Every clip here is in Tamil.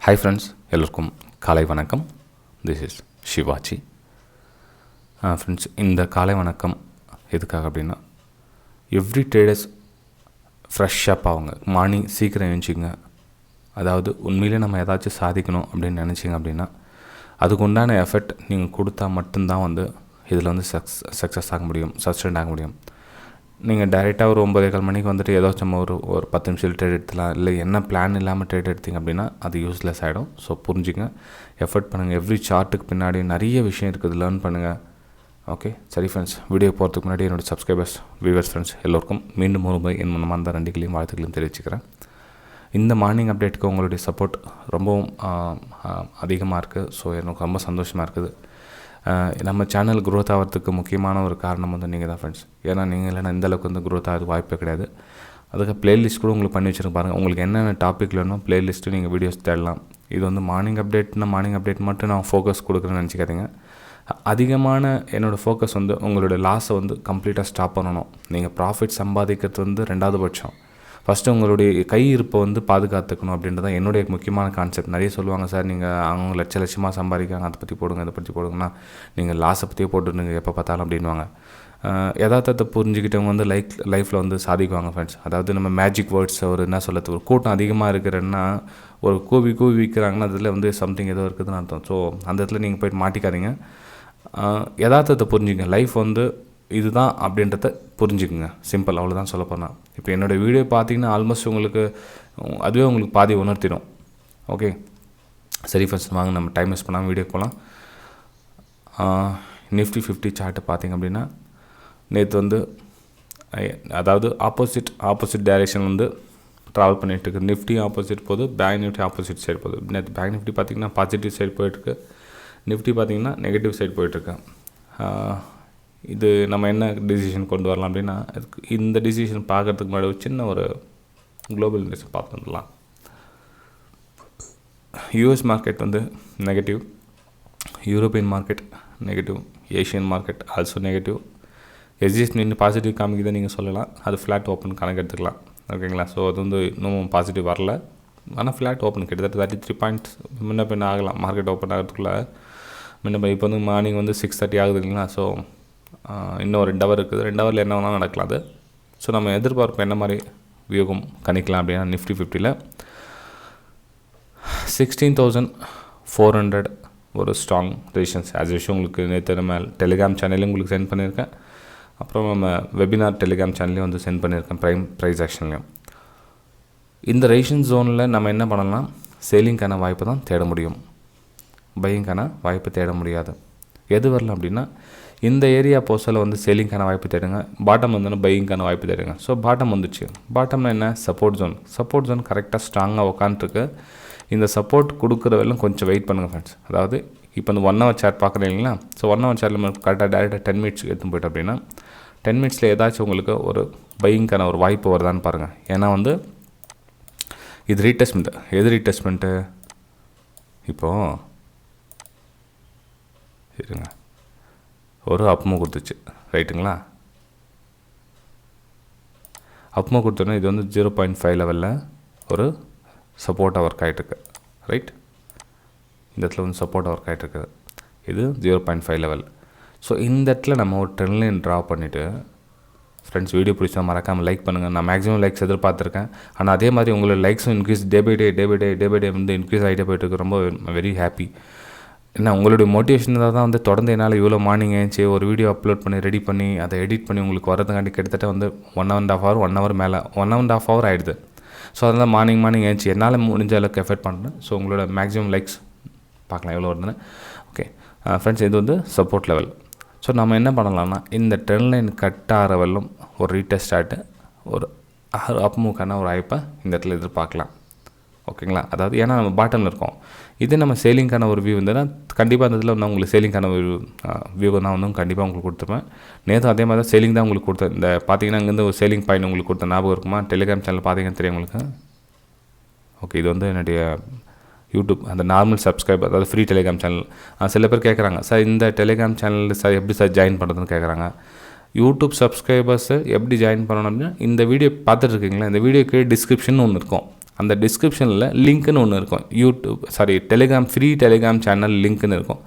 ஹாய் ஃப்ரெண்ட்ஸ், எல்லோருக்கும் காலை வணக்கம். This is Sivaji. ஃப்ரெண்ட்ஸ், இந்த காலை வணக்கம் எதுக்காக அப்படின்னா, எவ்ரி ட்ரேடர்ஸ் ஃப்ரெஷ்ஷாக அவங்க மார்னிங் சீக்கிரம் எழுந்திங்க. அதாவது உண்மையிலே நம்ம ஏதாச்சும் சாதிக்கணும் அப்படின்னு நினச்சிங்க அப்படின்னா, அதுக்கு உண்டான எஃபர்ட் நீங்கள் கொடுத்தா மட்டும்தான் இதில் சக்ஸஸ் ஆக முடியும், சஸ்டெண்ட் ஆக முடியும். நீங்கள் டைரெக்டாக ஒரு 9:15 மணிக்கு வந்துட்டு ஏதாச்சும் ஒரு 10 நிமிஷம் ட்ரேட் எடுத்துலாம், இல்லை என்ன பிளான் இல்லாமல் ட்ரேட் எடுத்திங்க அப்படின்னா அது யூஸ்லெஸ் ஆகிடும். ஸோ புரிஞ்சுங்க, எஃபர்ட் பண்ணுங்கள். எவ்ரி சார்ட்டுக்கு பின்னாடி நிறைய விஷயம் இருக்குது, லேர்ன் பண்ணுங்கள். ஓகே, சரி ஃப்ரெண்ட்ஸ், வீடியோ போகிறதுக்கு முன்னாடி என்னோடய சப்ஸ்கிரைபர்ஸ், வியூவர்ஸ், ஃப்ரெண்ட்ஸ் எல்லோருக்கும் மீண்டும் ஒரு முறை என் மனமார்ந்த நன்றிகளையும் வாழ்த்துக்களையும் தெரிவிச்சுக்கிறேன். இந்த மார்னிங் அப்டேட்டுக்கு உங்களுடைய சப்போர்ட் ரொம்பவும் அதிகமாக இருக்குது. ஸோ எனக்கு ரொம்ப சந்தோஷமாக இருக்குது. நம்ம சேனல் க்ரோத் ஆகிறதுக்கு முக்கியமான ஒரு காரணம் நீங்கள் தான் ஃப்ரெண்ட்ஸ். ஏன்னா நீங்கள் இல்லைனா இந்தளவுக்கு க்ரோத் ஆகிறது வாய்ப்பே கிடையாது. அதுக்கு ப்ளேலிஸ்ட் கூட உங்களுக்கு பண்ணி வச்சுருங்க பாருங்கள். உங்களுக்கு என்னென்ன டாபிக் வேணும் ப்ளேலிஸ்ட்டு நீங்கள் வீடியோஸ் தேடலாம். இது மார்னிங் அப்டேட் மட்டும் நான் ஃபோக்கஸ் கொடுக்குறேன்னு நினச்சிக்காதீங்க. அதிகமான என்னோடய ஃபோக்கஸ் உங்களோட லாஸை கம்ப்ளீட்டாக ஸ்டாப் பண்ணணும். நீங்கள் ப்ராஃபிட் சம்பாதிக்கிறது ரெண்டாவது பட்சம். ஃபஸ்ட்டு உங்களுடைய கை இருப்பை பாதுகாத்துக்கணும் அப்படின்றது தான் என்னுடைய முக்கியமான கான்செப்ட். நிறைய சொல்லுவாங்க, சார் நீங்கள் அவங்க லட்சமாக சம்பாதிக்காங்க, அதை பற்றி போடுங்க, அதை பற்றி போடுங்கன்னா நீங்கள் லாஸை பற்றியே போட்டுருங்க எப்போ பார்த்தாலும் அப்படின்வாங்க. யதார்த்தத்தை புரிஞ்சுக்கிட்டவங்க லைஃப்பில் சாதிக்குவாங்க ஃப்ரெண்ட்ஸ். அதாவது நம்ம மேஜிக் வேர்ட்ஸ் என்ன சொல்கிறது, ஒரு கூட்டம் அதிகமாக இருக்கிறன்னா ஒரு கூவி விற்கிறாங்கன்னா அதில் சம்திங் ஏதோ இருக்குதுன்னு அர்த்தம். ஸோ அந்த இடத்துல நீங்கள் போய்ட்டு மாட்டிக்காதீங்க. யதார்த்தத்தை புரிஞ்சுங்க. லைஃப் இதுதான் அப்படின்றத புரிஞ்சுக்குங்க. சிம்பிள், அவ்வளோதான் சொல்ல போனால். இப்போ என்னோடய வீடியோ பார்த்தீங்கன்னா ஆல்மோஸ்ட் அதுவே உங்களுக்கு பாதி உணர்த்திடும். ஓகே, சரி ஃபர்ஸ்ட் வாங்க நம்ம டைம் வேஸ்ட் பண்ணாமல் வீடியோ போகலாம். நிஃப்டி 50 சார்ட்டு பார்த்திங்க அப்படின்னா நேற்று அதாவது ஆப்போசிட் டைரெக்ஷன் ட்ராவல் பண்ணிகிட்ருக்கு. நிஃப்டி ஆப்போசிட் போகுது, பேங்க் நிஃப்டி ஆப்போசிட் சைடு போகுது. நேற்று பேங்க் நிஃப்டி பார்த்திங்கன்னா பாசிட்டிவ் சைடு போயிட்டுருக்கு, நிஃப்டி பார்த்திங்கன்னா நெகட்டிவ் சைடு போயிட்டுருக்கு. இது நம்ம என்ன டிசிஷன் கொண்டு வரலாம் அப்படின்னா, இந்த டிசிஷன் பார்க்குறதுக்கு முன்னாடி ஒரு சின்ன ஒரு குளோபல் இண்டெக்ஸ் பார்த்து வந்துடலாம். US market negative, European market negative, Asian market also negative. SGS நின்று பாசிட்டிவ் காமிக்குதை நீங்கள் சொல்லலாம், அது ஃப்ளாட் ஓப்பன் கணக்கு எடுத்துக்கலாம். ஓகேங்களா? ஸோ அது இன்னும் பாசிட்டிவ் வரல, ஆனால் ஃப்ளாட் ஓப்பன் கிட்டத்தட்ட 33 பாயிண்ட்ஸ் முன்ன பின்ன ஆகலாம். மார்க்கெட் ஓப்பன் ஆகிறதுக்குள்ளே முன்ன இப்போ மார்னிங் 6:30 ஆகுது இல்லைங்களா? ஸோ இன்னும் 2 ஹவர் இருக்குது. 2 ஹவரில் என்ன வேணாலும் நடக்கலாம் அது. ஸோ நம்ம எதிர்பார்ப்பு என்ன மாதிரி வியூகம் கணிக்கலாம் அப்படின்னா, நிஃப்டி 50ல் 16,400 ஒரு ஸ்ட்ராங் ரெசிஸ்டன்ஸ். ஆஸ் யூஷுவல் உங்களுக்கு நேற்று நம்ம டெலிகிராம் சேனல்லையும் உங்களுக்கு சென்ட் பண்ணியிருக்கேன். அப்புறம் நம்ம வெபினார் டெலிகிராம் சேனல்லையும் சென்ட் பண்ணியிருக்கேன், Preis-Aktionலையும். இந்த ரெசிஸ்டன்ஸ் ஜோனில் நம்ம என்ன பண்ணலாம், சேலிங்கான வாய்ப்பு தான் தேட முடியும், பையிங்கான வாய்ப்பு தேட முடியாது. எது வரலாம் அப்படின்னா, இந்த ஏரியா போஸ்டில் சேலிங்கான வாய்ப்பு தேடுங்க, பாட்டம் பையிங்கான வாய்ப்பு தேடுங்க. ஸோ பாட்டம் வந்துச்சு. பாட்டம்னா என்ன, சப்போர்ட் ஜோன் கரெக்டாக ஸ்ட்ராங்காக உட்காந்துருக்கு. இந்த சப்போர்ட் கொடுக்குற வரையிலும் கொஞ்சம் வெயிட் பண்ணுங்கள் ஃப்ரெண்ட்ஸ். அதாவது இப்போ 1 ஹவர் சார்ட் பார்க்குறேன் இல்லைங்களா? ஸோ 1 ஹவர் சார்ட்டில் நம்ம கரெக்டாக டேரெக்டாக 10 மினிட்ஸ் எடுத்து போய்ட்டு அப்படின்னா 10 மினிட்ஸில் ஏதாச்சும் உங்களுக்கு ஒரு பையிங்கான ஒரு வாய்ப்பு வருதான்னு பாருங்கள். ஏன்னா இது ரீடெஸ்ட்மெண்ட்டு. எது ரீடெஸ்ட்மெண்ட்டு? இப்போது இருங்க, ஒரு அப்மூவ் கொடுத்துச்சு, ரைட்டுங்களா? அப்மூவ் கொடுத்தோன்னா இது 0.5 லெவலில் ஒரு சப்போர்ட்டாக ஒர்க் ஆகிட்டுருக்கு, ரைட்? இந்த இடத்துல சப்போர்ட்டாக ஒர்க் ஆகிட்டுருக்கு. இது 0.5 லெவல். ஸோ இந்த இடத்துல நம்ம ஒரு ட்ரெண்ட் லைன் ட்ரா பண்ணிவிட்டு, ஃப்ரெண்ட்ஸ் வீடியோ பிடிச்சா மறக்காமல் லைக் பண்ணுங்கள். நான் மேக்ஸிமம் லைக்ஸ் எதிர்பார்த்துருக்கேன். ஆனால் அதே மாதிரி உங்களோட லைக்ஸும் increase day by day increase ஆகிட்டே போய்ட்டுருக்கு. ரொம்ப வெரி ஹாப்பி. ஏன்னா உங்களுடைய மோட்டிவேஷன் தான் தொடர்ந்து என்னால் இவ்வளோ மார்னிங் ஏஞ்சி ஒரு வீடியோ அப்லோட் பண்ணி ரெடி பண்ணி அதை எடிட் பண்ணி உங்களுக்கு வரதுக்காண்டி கிட்டத்தட்ட 1.5 ஹவர் மேலே 1.5 ஹவர் ஆகிடுது. ஸோ அதனால் மார்னிங் ஏஞ்சி என்னால் முடிஞ்ச அளவுக்கு எஃபர்ட் பண்ணுறேன். ஸோ உங்களோட மேக்ஸிமம் லைக்ஸ் பார்க்கலாம் எவ்வளோ வருதுன்னு. ஓகே ஃப்ரெண்ட்ஸ், இது சப்போர்ட் லெவல். ஸோ நம்ம என்ன பண்ணலாம்னா, இந்த ட்ரெண்ட் லைன் கட் ஆகிற வரலும் ஒரு ரீடெஸ்ட் ஆகிட்டு ஒரு அப்மூவ்க்கான ஒரு வாய்ப்பை இந்த இடத்துல எதிர்பார்க்கலாம். ஓகேங்களா? அதாவது ஏன்னா நம்ம பாட்டமில் இருக்கோம். இதே நம்ம சேலிங்கான ஒரு வியூ கண்டிப்பாக அந்த இதில் உங்களுக்கு சேலிங்கான ஒரு வியூ நான் கண்டிப்பாக உங்களுக்கு கொடுத்துருவேன். நேற்று அதே மாதிரி தான் சேலிங் தான் உங்களுக்கு கொடுத்தேன். இந்த பார்த்தீங்கன்னா இங்கேருந்து ஒரு சேலிங் பாயிண்ட் உங்களுக்கு கொடுத்த ஞாபகம் இருக்குமா? டெலிகிராம் சேனல் பார்த்தீங்கன்னா தெரியும் உங்களுக்கு. ஓகே, இது என்னுடைய யூடியூப் அந்த நார்மல் சப்ஸ்கிரைபர், அதாவது ஃப்ரீ டெலிகிராம் சேனல். சில பேர் கேட்குறாங்க, சார் இந்த டெலிகிராம் சேனல் சார் எப்படி சார் ஜாயின் பண்ணுறதுன்னு கேட்குறாங்க. யூடியூப் சப்ஸ்கிரைபர்ஸை எப்படி ஜாயின் பண்ணணும் அப்படின்னா, இந்த வீடியோ பார்த்துட்ருக்கீங்களா, இந்த வீடியோக்கு டிஸ்கிரிப்ஷன் ஒன்று இருக்கும். அந்த டிஸ்கிரிப்ஷனில் லிங்க்னு ஒன்று இருக்கும், டெலிகிராம் ஃப்ரீ டெலிகிராம் சேனல் லிங்க்னு இருக்கும்.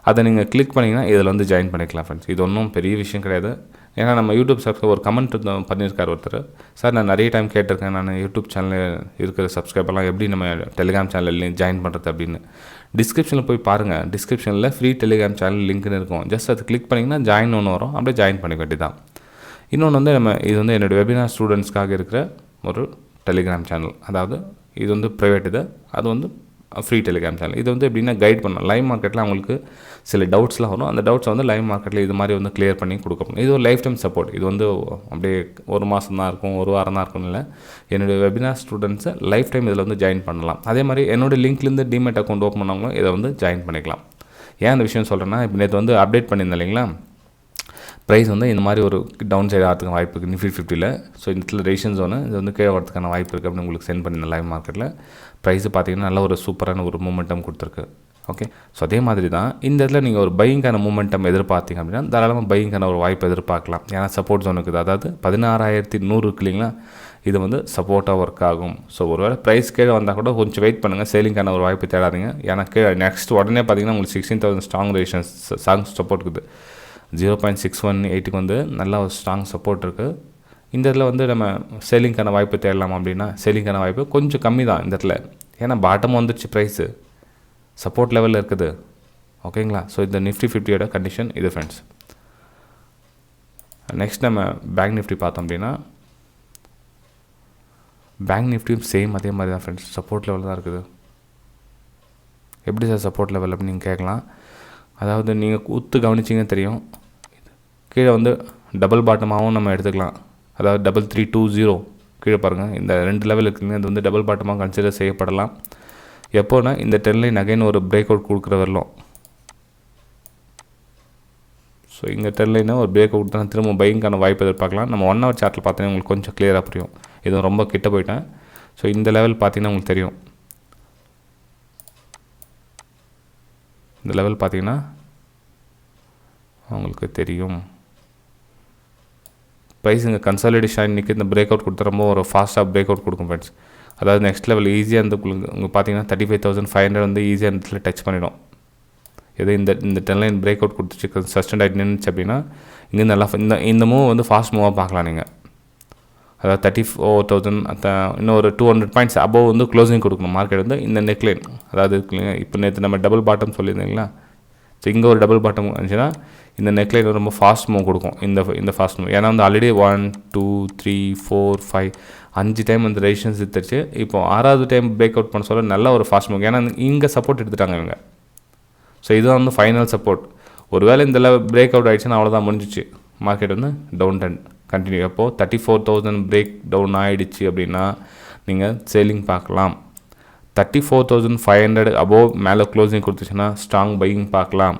அதை நீங்கள் கிளிக் பண்ணிங்கன்னா இதில் வந்து ஜாயின் பண்ணிக்கலாம் ஃப்ரெண்ட்ஸ். இது ஒன்றும் பெரிய விஷயம் கிடையாது. ஏன்னா நம்ம யூடியூப் சப்ஸ்கிரைப் ஒரு கமெண்ட் பண்ணியிருக்கார் ஒருத்தர், சார் நான் நிறைய டைம் கேட்டிருக்கேன், நான் யூடியூப் சேனலில் இருக்கிற சப்ஸ்கிரைபர்லாம் எப்படி நம்ம டெலிகிராம் சேனலில் ஜாயின் பண்ணுறது அப்படின்னு. டிஸ்கிரிப்ஷனில் போய் பாருங்கள், டிஸ்கிரிப்ஷனில் ஃப்ரீ டெலிகிராம் சேனல் லிங்க்னு இருக்கும். ஜஸ்ட் அது கிளிக் பண்ணிங்கன்னா ஜாயின் ஒன்று வரும், அப்படியே ஜாயின் பண்ணிக்க வேண்டியதான். இன்னொன்று வந்து இது வந்து என்னோடய வெபினார் ஸ்டூடெண்ட்ஸ்க்காக இருக்கிற ஒரு டெலிகிராம் சேனல். அதாவது இது வந்து ப்ரைவேட், அது வந்து ஃப்ரீ டெலிகிராம் சேனல். இது வந்து எப்படின்னா கைட் பண்ணலாம். லைவ் மார்க்கெட்டில் அவங்களுக்கு சில டவுட்ஸ்லாம் வரும், அந்த டவுட்ஸை வந்து லைவ் மார்க்கெட்டில் இது மாதிரி வந்து கிளியர் பண்ணி கொடுக்கணும். இது ஒரு லைஃப் டைம் சப்போர்ட். இது வந்து அப்படியே ஒரு மாதம் தான் இருக்கும், ஒரு வாரம் தான் இருக்கும்னு இல்லை. என்னுடைய வெபினார் ஸ்டூடெண்ட்ஸை லைஃப் டைம் இதில் வந்து ஜாயின் பண்ணலாம். அதே மாதிரி என்னோடய லிங்க்லேருந்து டிமேட் அக்கௌண்ட் ஓப்பன் பண்ணவங்களும் இதை வந்து ஜாயின் பண்ணிக்கலாம். ஏன் அந்த விஷயம் சொல்கிறேன்னா, இப்போ நேற்று வந்து அப்டேட் பண்ணியிருந்தேன் இல்லைங்களா, ப்ரைஸ் வந்து இந்த மாதிரி ஒரு டவுன் சைடு ஆகிறதுக்கு வாய்ப்பு இருக்குது Nifty 50ல். ஸோ இந்த இடத்துல ரெசிஷன் ஜோனு இது வந்து கீழே வரதுக்கான வாய்ப்பு இருக்குது அப்படின்னு உங்களுக்கு சென்ட் பண்ணியிருந்தேன் லைவ் மார்க்கெட்டில். ப்ரைஸ் பார்த்திங்கன்னா நல்ல ஒரு சூப்பரான ஒரு மூமெண்டம் கொடுத்துருக்கு. ஓகே, ஸோ அதே மாதிரி தான் இந்த இடத்துல நீங்கள் ஒரு பையிங்கான மூமெண்டம் எதிர்பார்த்தீங்க அப்படின்னா தாராளமாக பையிங்கான ஒரு வாய்ப்பு எதிர்பார்க்கலாம். ஏன்னா சப்போர்ட் ஜோன் இருக்குது, அதாவது 16,100 இருக்கு இல்லைங்களா, இது வந்து சப்போர்ட்டாக ஒர்க் ஆகும். ஸோ ஒருவேளை ப்ரைஸ் கீழே வந்தால் கூட கொஞ்சம் வெயிட் பண்ணுங்கள், சேலிங்கான ஒரு வாய்ப்பு தேடாதீங்க. ஏன்னா கீழே நெக்ஸ்ட் உடனே பார்த்தீங்கன்னா உங்களுக்கு 16,000 ஸ்ட்ராங் ரெசிஷன்ஸ் சப்போர்ட் இருக்குது. 0.618க்கு வந்து நல்ல ஒரு ஸ்ட்ராங் சப்போர்ட் இருக்குது. இந்த இடத்துல வந்து நம்ம சேலிங்கான வாய்ப்பு தேடலாம் அப்படின்னா சேலிங்கான வாய்ப்பு கொஞ்சம் கம்மி தான் இந்த இடத்துல. ஏன்னா பாட்டம் வந்துடுச்சு, ப்ரைஸு சப்போர்ட் லெவலில் இருக்குது. ஓகேங்களா, ஸோ இந்த Nifty 50யோட கண்டிஷன் இது ஃப்ரெண்ட்ஸ். நெக்ஸ்ட் நம்ம பேங்க் நிஃப்டி பார்த்தோம் அப்படின்னா பேங்க் நிஃப்டியும் சேம் அதே மாதிரி தான் ஃப்ரெண்ட்ஸ், சப்போர்ட் லெவலில் தான் இருக்குது. எப்படி சார் சப்போர்ட் லெவல் அப்படின்னு நீங்கள் கேட்கலாம். அதாவது நீங்கள் கூத்து கவனிச்சிங்கன்னு தெரியும், கீழே வந்து டபுள் பாட்டமாகவும் நம்ம எடுத்துக்கலாம். அதாவது 3320 கீழே பாருங்கள், இந்த 2 லெவல் இருக்குதுங்க, இது வந்து டபுள் பாட்டமாக கன்சிடர் செய்யப்படலாம். எப்போனா இந்த 10 லைன் அகைன் ஒரு பிரேக் அவுட் கொடுக்குற வரலாம். ஸோ இங்கே 10 லைனை ஒரு பிரேக் அவுட் தான் திரும்ப பையிங்கான வாய்ப்பு எதிர்பார்க்கலாம். நம்ம 1 ஹவர் சார்ட்டில் பார்த்தீங்கன்னா உங்களுக்கு கொஞ்சம் கிளியராக புரியும். இது ரொம்ப கிட்ட போயிட்டேன். ஸோ இந்த லெவல் பார்த்தீங்கன்னா உங்களுக்கு தெரியும், இந்த லெவல் பார்த்தீங்கன்னா உங்களுக்கு தெரியும். ப்ரைஸ் இங்கே கன்சாலிடேஷன் நிற்க இந்த பிரேக் அவுட் கொடுத்து ரொம்ப ஒரு ஃபாஸ்ட்டாக பிரேக் அவுட் கொடுக்கும் ஃப்ரெண்ட்ஸ். அதாவது நெக்ஸ்ட் லெவல் ஈஸியாக இருந்து உங்களுக்கு பார்த்தீங்கன்னா 35,500 வந்து ஈஸியாக இந்த இடத்துல டச் பண்ணிடும். எது இந்த 10 லைன் பிரேக் அவுட் கொடுத்துச்சு சஸ்டெண்ட் ஆகிட்டு நின்றுச்சு அப்படின்னா இங்கே நல்லா இந்த மூவ் வந்து ஃபாஸ்ட் மூவாக பார்க்கலாம் நீங்கள். அதாவது 34,000 இன்னும் ஒரு 200 பாயிண்ட்ஸ் அபோவ் வந்து க்ளோசிங் கொடுக்கணும் மார்க்கெட் வந்து இந்த நெக்லைன். அதாவது இப்போ நேற்று நம்ம டபுள் பாட்டம் சொல்லியிருந்தீங்களா, ஸோ இங்கே ஒரு டபுள் பாட்டம் இருந்துச்சுன்னா இந்த நெக்லைன் ரொம்ப ஃபாஸ்ட் மூவ் கொடுக்கும். இந்த ஃபாஸ்ட் மூவ் ஏன்னா வந்து ஆல்ரெடி 1 2 3 4 5 5 டைம் வந்து ரெசிஸ்டன்ஸ் எடுத்துருச்சு. இப்போ 6வது டைம் பிரேக் அவுட் பண்ண சொல்ல நல்ல ஒரு ஃபாஸ்ட் மூவ். ஏன்னா இங்கே சப்போர்ட் எடுத்துட்டாங்க இவங்க. ஸோ இதுதான் வந்து ஃபைனல் சப்போர்ட். ஒருவேளை இந்த லெவல் பிரேக் அவுட் ஆகிடுச்சுன்னா அவ்வளோதான் முடிஞ்சிச்சு, மார்க்கெட் வந்து டவுன் ட்ரெண்ட் கண்டினியூ. அப்போது 34,000 பிரேக் டவுன் ஆகிடுச்சு அப்படின்னா நீங்கள் சேலிங் பார்க்கலாம். 34,500 அபோவ் மேலே க்ளோசிங் கொடுத்துச்சுன்னா ஸ்ட்ராங் பையிங் பார்க்கலாம்.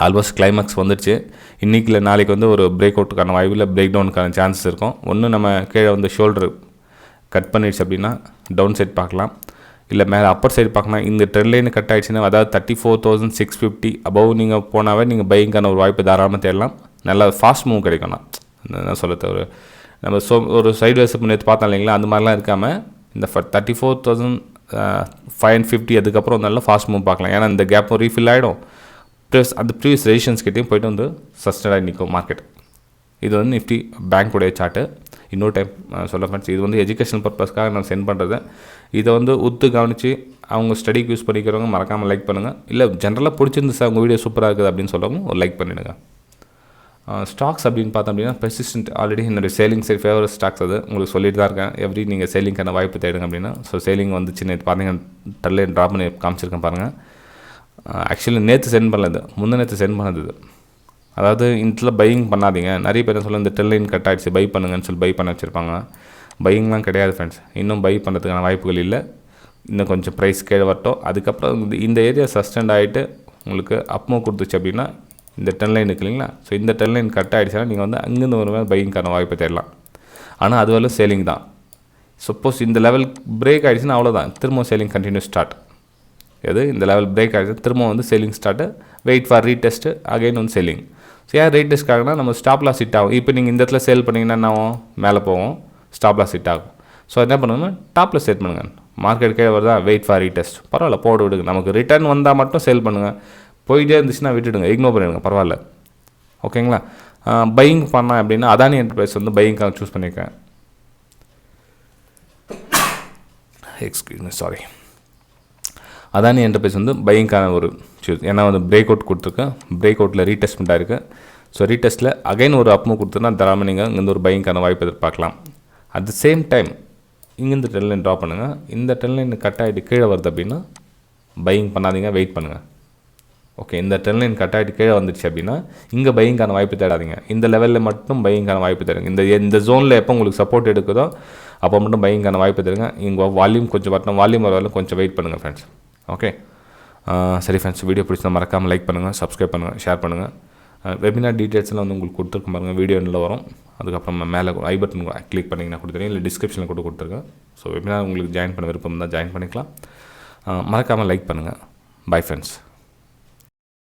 ஆல்மோஸ்ட் கிளைமேக்ஸ் வந்துடுச்சு. இன்றைக்கி இல்லை நாளைக்கு வந்து ஒரு பிரேக் அவுட்டுக்கான வாய்ப்பு இல்லை, பிரேக் டவுனுக்கான சான்சஸ் இருக்கும். ஒன்று நம்ம கீழே வந்து ஷோல்டர் கட் பண்ணிடுச்சு அப்படின்னா டவுன் சைட் பார்க்கலாம், இல்லை மேலே அப்பர் சைடு பார்க்கலாம். இந்த ட்ரெண்ட் லைன் கட் ஆகிடுச்சுன்னா அதாவது 34,650 அபவ் நீங்கள் போனாவே நீங்கள் பையிங்கான ஒரு வாய்ப்பு தாராளமாக தேடலாம். நல்லா ஃபாஸ்ட் மூவ் கிடைக்கும்னா என்ன சொல்கிறது, ஒரு நம்ம ஒரு சைடு வேஸ் நேற்று பார்த்தோம் இல்லைங்களா, அந்த மாதிரிலாம் இருக்காமல் இந்த 34,550 அதுக்கப்புறம் நல்லா ஃபாஸ்ட் மூவ் பார்க்கலாம். ஏன்னா இந்த கேப்பும் ரீஃபில் ஆகிடும், ப்ளஸ் அந்த ப்ரீவியஸ் ரெசிஸ்டன்ஸ் கிட்டேயும் போய்ட்டு வந்து சஸ்டெண்டாக நிற்கும் மார்க்கெட். இது வந்து நிஃப்டி பேங்க்குடைய சார்ட்டு. இன்னொரு டைம் சொல்ல ஃப்ரெண்ட்ஸ், இது வந்து எஜுகேஷனல் பர்பஸ்க்காக நான் சென்ட் பண்ணுறது. இதை வந்து ஒத்து கவனித்து அவங்க ஸ்டடிக்கு யூஸ் பண்ணிக்கிறவங்க மறக்காமல் லைக் பண்ணுங்கள். இல்லை ஜென்ரலாக பிடிச்சிருந்து சார் உங்கள் வீடியோ சூப்பராக இருக்குது அப்படின்னு சொல்கிறவங்க ஒரு லைக் பண்ணிவிடுங்க. ஸ்டாக்ஸ் அப்படின்னு பார்த்தோம் அப்படின்னா பெர்சிஸ்டன்ட் ஆல்ரெடி என்னுடைய சேலிங் சைட் ஃபேவரட் ஸ்டாக்ஸ் அது உங்களுக்கு சொல்லிட்டு தான் இருக்கேன். எவ்ரி நீங்கள் சேலிங்கான வாய்ப்பு தேடுங்க அப்படின்னா. ஸோ சேலிங் வந்துச்சு நேற்று பார்த்தீங்கன்னா டல்லே ட்ராப் பண்ணி காமிச்சிருக்கேன் பாருங்கள். ஆக்சுவலி நேற்று சென்ட் பண்ணது, நேற்று சென்ட் பண்ணது. அதாவது இதில் பையிங் பண்ணாதீங்க. நிறைய பேர் சொல்ல இந்த ட்ரெண்ட் கட் ஆகிடுச்சு பை பண்ணுங்கன்னு சொல்லி பை பண்ண வச்சுருப்பாங்க. பையிங்லாம் கிடையாது ஃப்ரெண்ட்ஸ், இன்னும் பை பண்ணுறதுக்கான வாய்ப்புகள் இல்லை. இன்னும் கொஞ்சம் ப்ரைஸ் கீழே வரட்டும். அதுக்கப்புறம் இந்த ஏரியா சஸ்டெண்ட் ஆகிட்டு உங்களுக்கு அப்மூவ் கொடுத்துச்சு அப்படின்னா இந்த 10 லைன் இருக்கு இல்லைங்களா, ஸோ இந்த 10 லைன் கட் ஆகிடுச்சுன்னா நீங்கள் வந்து அங்கேருந்து ஒரு மாதிரி பையிங்கான வாய்ப்பை தேடலாம். ஆனால் அது வரலும் சேலிங் தான். சப்போஸ் இந்த லெவல் பிரேக் ஆகிடுச்சுன்னா அவ்வளோதான், திரும்ப சேலிங் கண்டினியூ ஸ்டார்ட். எது இந்த லெவல் பிரேக் ஆகிடுச்சு திரும்ப வந்து selling start, wait for retest, again வந்து சேலிங். ஸோ ஏன் ரீடெஸ்ட்காகனா நம்ம ஸ்டாப் லாஸ் ஹிட் ஆகும். இப்போ நீங்கள் இந்த இடத்துல சேல் பண்ணிங்கன்னா என்ன ஆகும், மேலே போகும், ஸ்டாப் லாஸ் ஹிட் ஆகும். ஸோ என்ன பண்ணுங்கன்னா டாப்பில் செட் பண்ணுங்கள். மார்க்கெட் கீழே வருதா, வெயிட் ஃபார் ரீடெஸ்ட், பரவாயில்ல போட்டு விடுங்க. நமக்கு ரிட்டர்ன் வந்தால் மட்டும் சேல் பண்ணுங்கள், போயிட்டே இருந்துச்சுன்னா விட்டுடுங்க, இக்னோர் பண்ணிடுங்க, பரவாயில்ல. ஓகேங்களா. பையிங் பண்ணேன் அப்படின்னா அதானி என்டர்பிரைஸ் வந்து பையிங்காக சூஸ் பண்ணியிருக்கேன். சாரி, அதானி என்டர்பிரைஸ் வந்து பையிங்கான ஒரு சூஸ். ஏன்னா வந்து பிரேக் அவுட் கொடுத்துருக்கேன், பிரேக் அவுட்டில் ரீடெஸ்ட்மெண்ட் ஆயிருக்கு. ஸோ ரீடெஸ்ட்டில் அகைன் ஒரு அப்மூவ் கொடுத்துருன்னா தராமல் நீங்கள் இங்கேருந்து ஒரு பையிங்கான வாய்ப்பு எதிர்பார்க்கலாம். அட் த சேம் டைம் இங்கேருந்து ட்ரெண்ட் லைன் ட்ரா பண்ணுங்கள். இந்த ட்ரெண்ட் லைன் கட் ஆகிட்டு கீழே வருது அப்படின்னா பையிங் பண்ணாதீங்க, வெயிட் பண்ணுங்கள். ஓகே, இந்த ட்ரெண்ட் லைன் கட் ஆகிட்டு கீழே வந்துடுச்சு அப்படின்னா இங்கே பையிங்கான வாய்ப்பு தேடாதீங்க, இந்த லெவலில் மட்டும் பையிங்கான வாய்ப்பு தேடுங்க. இந்த ஜோனில் எப்போ உங்களுக்கு சப்போர்ட் எடுக்குதோ அப்போ மட்டும் பையிங்கான வாய்ப்பு தருங்க. இங்கே வால்யூம் கொஞ்சம் வரணும், வால்யூம் வரலாம், கொஞ்சம் வெயிட் பண்ணுங்கள் ஃப்ரெண்ட்ஸ். ஓகே, சரி ஃப்ரெண்ட்ஸ், வீடியோ பிடிச்சா மறக்காமல் லைக் பண்ணுங்கள், சப்ஸ்கிரைப் பண்ணுங்கள், ஷேர் பண்ணுங்கள். வெபினார் டீட்டெயில்ஸ்லாம் வந்து உங்களுக்கு கொடுத்துருக்க பாருங்கள், வீடியோ எண்ணில் வரும். அதுக்கப்புறம் மேலே ஐ பட்டன் கிளிக் பண்ணிங்கன்னா கொடுத்துருங்க, இல்லை டிஸ்கிரிப்ஷனில் கூட கொடுத்துருக்கேன். ஸோ வெபினார் உங்களுக்கு ஜாயின் பண்ண விருப்பம் தான் ஜாயின் பண்ணிக்கலாம். மறக்காமல் லைக் பண்ணுங்கள். Bye friends.